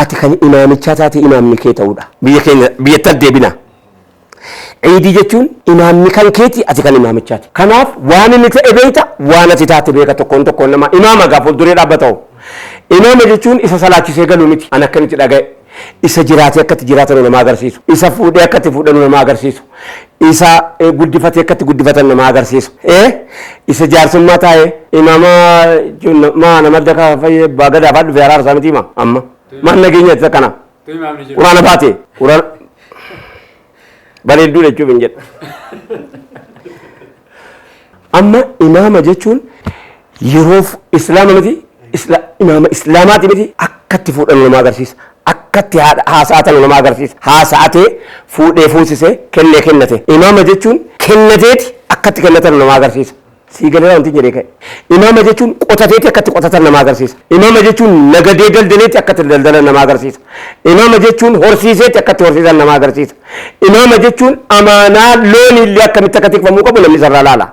ati kan imaamichaa taate imaamni kee ta'uudha. Biyyatti deebina. Ciidii jechuun imaamni kan keeti ati kan imaamichaati. Kanaaf waan inni ta'e beekta waan ati taate beeka tokkoon nama imaama gaa fuulduree dhaabbataa'u. Imaama jechuun isa salaachisee galuu miti. An akkamitti dhaga'e. Isa jiraatee akkatti jiraatan nama agarsiisu. Isa fuudhee akkatti fuudhan nama agarsiisu. Isa guddifatee akkatti guddifatan nama agarsiisu. Isa jaarsummaa taa'ee imaama maa nama adda fayyee baagadaa fadhu fi araarsaa miti hima amma. Maan nageenya isa kana. Quraana baate. Bareedduu jechuun hin jedhu. Amma imaama jechuun yeroof islaama miti imaama islaamaati miti akkatti fuudhan nama agarsiisa. Akkatti haasa'atan nama agarsiisa. Haasa'atee fuudhee fuusisee kennee kennate. Imaama jechuun kennateeti akkatti kennatan nama agarsiisa. Siigalee wanti jedhee ka'e. Imaama jechuun qotateeti akkatti qotatan nama agarsiisa. Imaama jechuun nagadee daldaleeti akkatti daldalan nama agarsiisa. Imaama jechuun horsiiseeti akkatti horsiisan nama agarsiisa. Imaama jechuun amaanaa loon illee akkamitti akka tikfamuu qabu namni sarara laala.